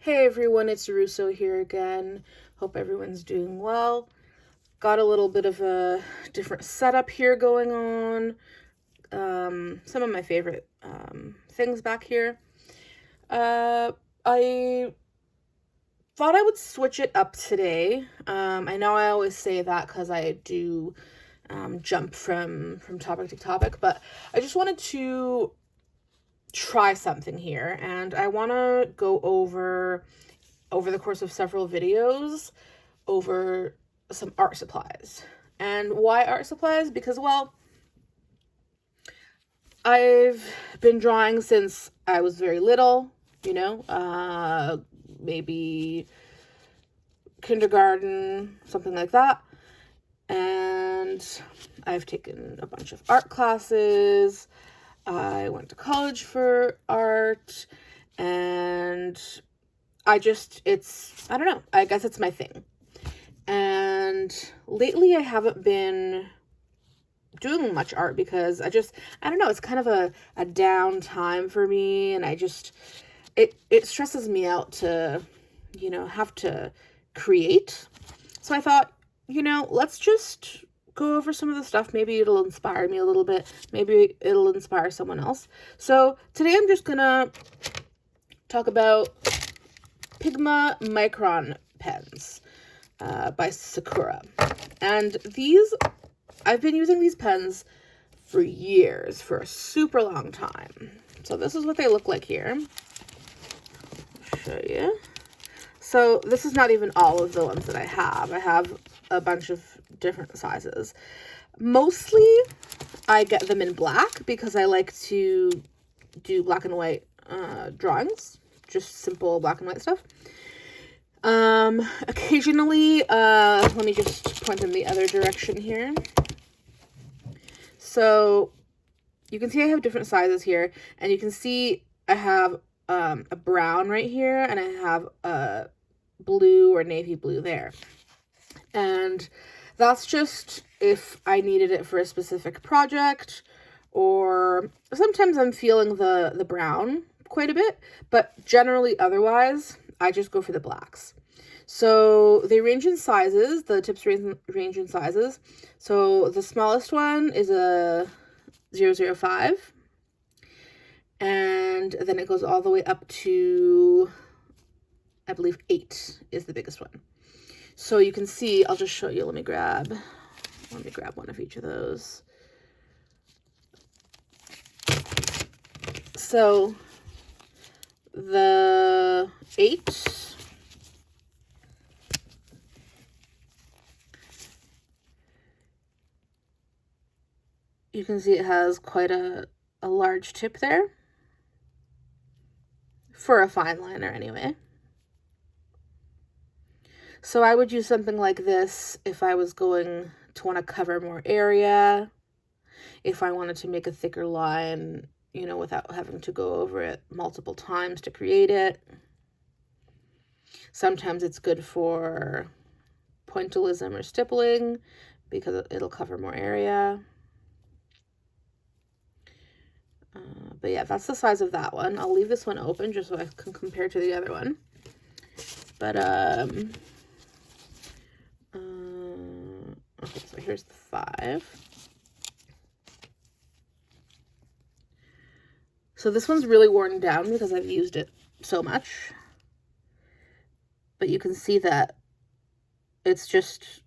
Hey everyone, it's Russo here again. Hope everyone's doing well. Got a little bit of a different setup here going on. Some of my favorite things back here. I thought I would switch it up today. I know I always say that because I do jump from topic to topic, but I just wanted to try something here, and I want to go over the course of several videos over some art supplies. And why art supplies? Because, well, I've been drawing since I was very little, maybe kindergarten, something like that. And I've taken a bunch of art classes. I went to college for art, and I don't know, I guess it's my thing. And lately I haven't been doing much art because I don't know, it's kind of a down time for me, and it stresses me out to, have to create. So I thought, let's just go over some of the stuff. Maybe it'll inspire me a little bit. Maybe it'll inspire someone else. So today I'm just gonna talk about Pigma Micron pens by Sakura. And I've been using these pens for years, for a super long time. So this is what they look like here. I'll show you. So this is not even all of the ones that I have. I have a bunch of different sizes. Mostly I get them in black because I like to do black and white drawings, just simple black and white stuff. Occasionally, let me just point in the other direction here. So you can see I have different sizes here, and you can see I have a brown right here, and I have a blue or navy blue there. And that's just if I needed it for a specific project, or sometimes I'm feeling the brown quite a bit, but generally otherwise, I just go for the blacks. So they range in sizes, the tips range in sizes. So the smallest one is a 005, and then it goes all the way up to, I believe, 8 is the biggest one. So you can see, I'll just show you, let me grab one of each of those. So the 8, you can see it has quite a large tip there, for a fine liner anyway. So I would use something like this if I was going to want to cover more area, if I wanted to make a thicker line, without having to go over it multiple times to create it. Sometimes it's good for pointillism or stippling because it'll cover more area. But yeah, that's the size of that one. I'll leave this one open just so I can compare to the other one. But, okay, so here's the 5. So this one's really worn down because I've used it so much. But you can see that it's just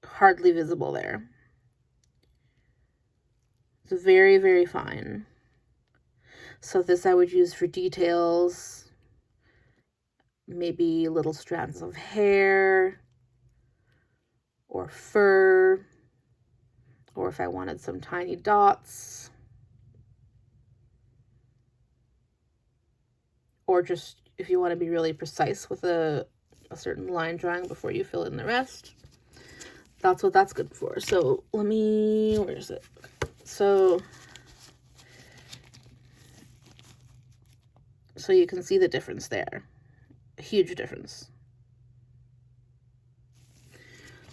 hardly visible there. It's very, very fine. So this I would use for details, maybe little strands of hair or fur, or if I wanted some tiny dots, or just if you want to be really precise with a certain line drawing before you fill in the rest. That's what that's good for. So where is it? So you can see the difference there. A huge difference.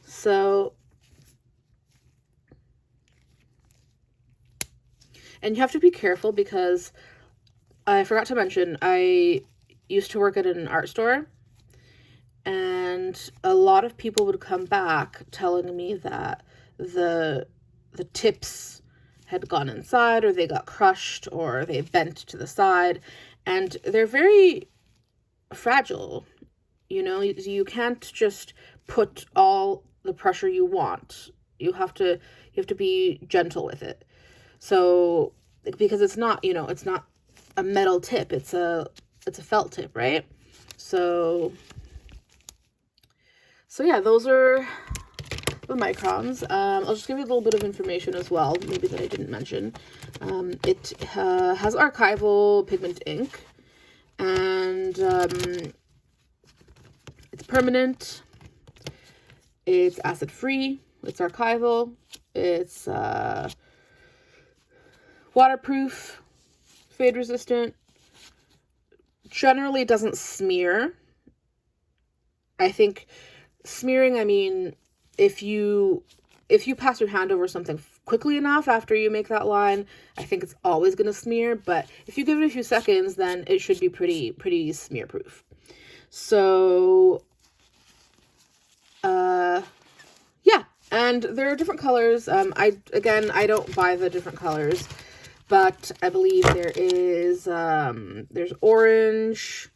So, and you have to be careful because I forgot to mention, I used to work at an art store, and a lot of people would come back telling me that the tips had gone inside, or they got crushed, or they bent to the side, and they're very fragile. You know, you can't just put all the pressure you want. You have to be gentle with it. So, because it's not, you know, it's not a metal tip, it's a felt tip, right? So yeah, those are the Microns. I'll just give you a little bit of information as well, maybe that I didn't mention. It has archival pigment ink, and it's permanent, it's acid-free, it's archival, it's waterproof, fade-resistant, generally doesn't smear. I think smearing, I mean, if you pass your hand over something quickly enough after you make that line, I think it's always going to smear, but if you give it a few seconds, then it should be pretty smear proof. So yeah, and there are different colors. I don't buy the different colors, but I believe there is there's orange,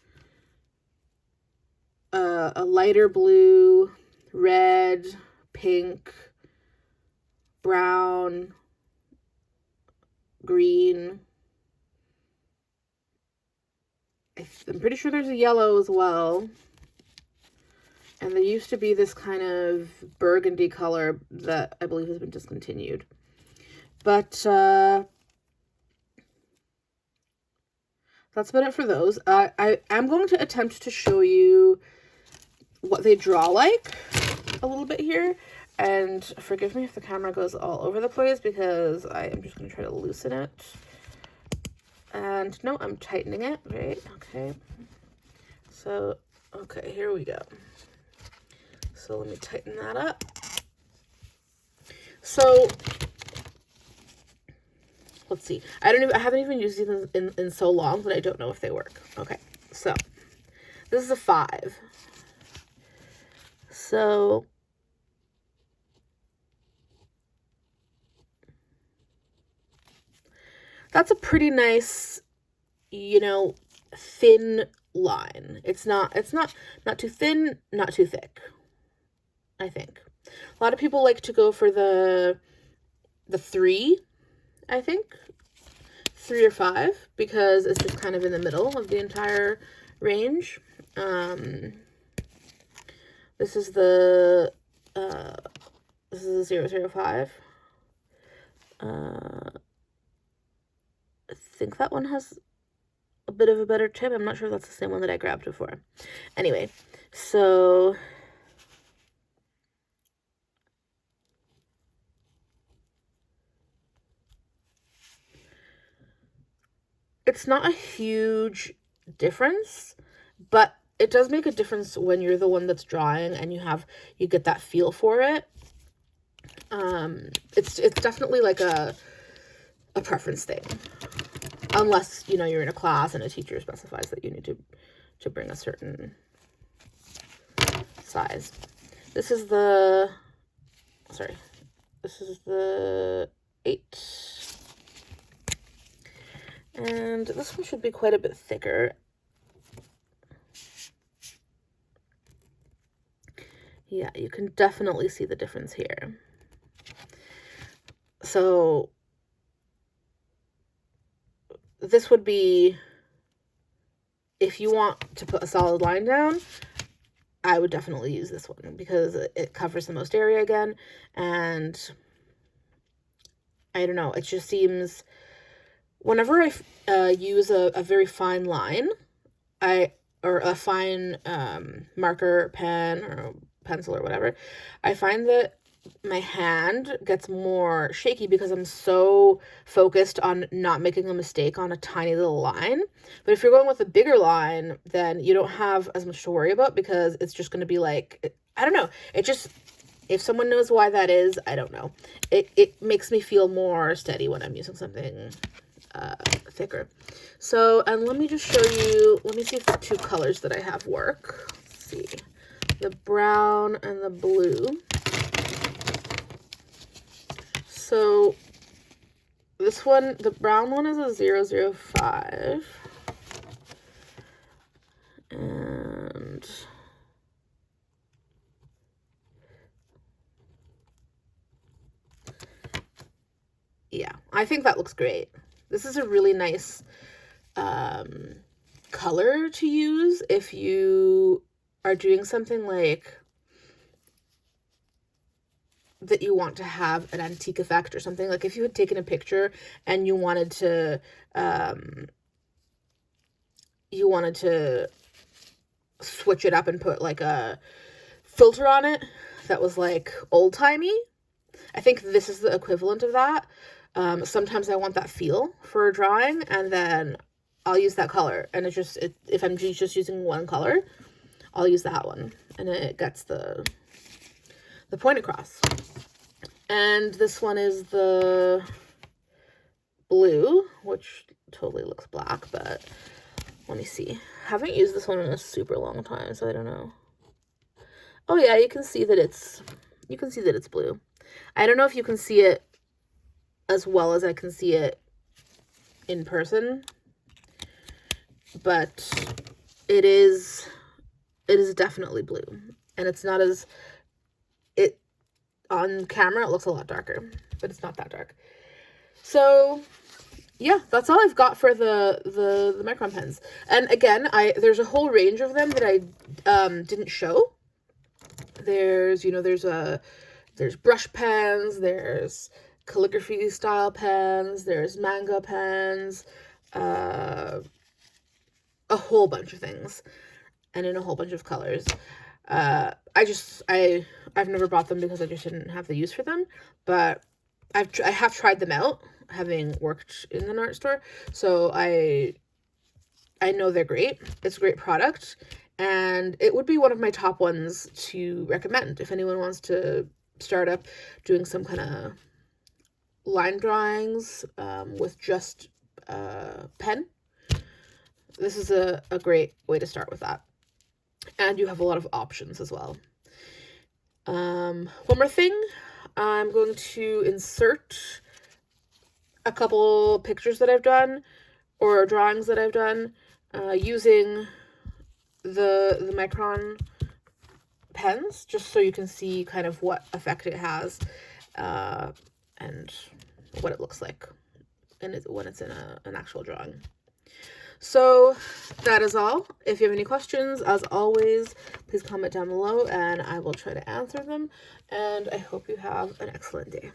a lighter blue, red, pink, brown, green. I'm pretty sure there's a yellow as well. And there used to be this kind of burgundy color that I believe has been discontinued. But that's about it for those. I am going to attempt to show you what they draw like a little bit here. And forgive me if the camera goes all over the place, because I am just going to try to loosen it. And no, I'm tightening it, right? Okay. So, okay, here we go. So let me tighten that up. So let's see. I haven't even used these in so long that I don't know if they work. Okay, so this is a 5. So that's a pretty nice, you know, thin line. It's not too thin, not too thick, I think. A lot of people like to go for the 3, I think. 3 or 5, because it's just kind of in the middle of the entire range. This is the 005. I think that one has a bit of a better tip. I'm not sure if that's the same one that I grabbed before. Anyway, so it's not a huge difference, but it does make a difference when you're the one that's drawing and you get that feel for it. It's definitely like a preference thing, unless, you know, you're in a class and a teacher specifies that you need to bring a certain size. This is the 8. And this one should be quite a bit thicker. Yeah, you can definitely see the difference here. So this would be, if you want to put a solid line down, I would definitely use this one, because it covers the most area again. And I don't know, it just seems, whenever I use a very fine line, or a fine marker, pen, or pencil, or whatever, I find that my hand gets more shaky because I'm so focused on not making a mistake on a tiny little line. But if you're going with a bigger line, then you don't have as much to worry about, because it's just going to be like, I don't know, it just, if someone knows why that is, I don't know. It makes me feel more steady when I'm using something thicker. So, and let me just show you, let me see if the two colors that I have work. Let's see, the brown and the blue. So this one, the brown one is a 005. And yeah, I think that looks great. This is a really nice color to use if you are doing something like that you want to have an antique effect or something. Like if you had taken a picture and you wanted to switch it up and put like a filter on it that was like old-timey. I think this is the equivalent of that. Sometimes I want that feel for a drawing, and then I'll use that color. And it's just, if I'm just using one color, I'll use that one. And it gets the point across. And this one is the blue, which totally looks black, but let me see. I haven't used this one in a super long time, so I don't know. Oh yeah, you can see that it's blue. I don't know if you can see it as well as I can see it in person, but it is definitely blue. And it's not as, on camera it looks a lot darker, but it's not that dark. So yeah, that's all I've got for the Micron pens. And again, there's a whole range of them that I didn't show. There's brush pens, there's calligraphy style pens, there's manga pens, a whole bunch of things, and in a whole bunch of colors. I've never bought them because I just didn't have the use for them, but I have tried them out, having worked in an art store, so I know they're great. It's a great product, and it would be one of my top ones to recommend if anyone wants to start up doing some kind of line drawings with just pen. This is a great way to start with that. And you have a lot of options as well. One more thing, I'm going to insert a couple pictures that I've done or drawings that I've done using the Micron pens, just so you can see kind of what effect it has and what it looks like when it's in an actual drawing. So that is all. If you have any questions, as always, please comment down below and I will try to answer them. And I hope you have an excellent day.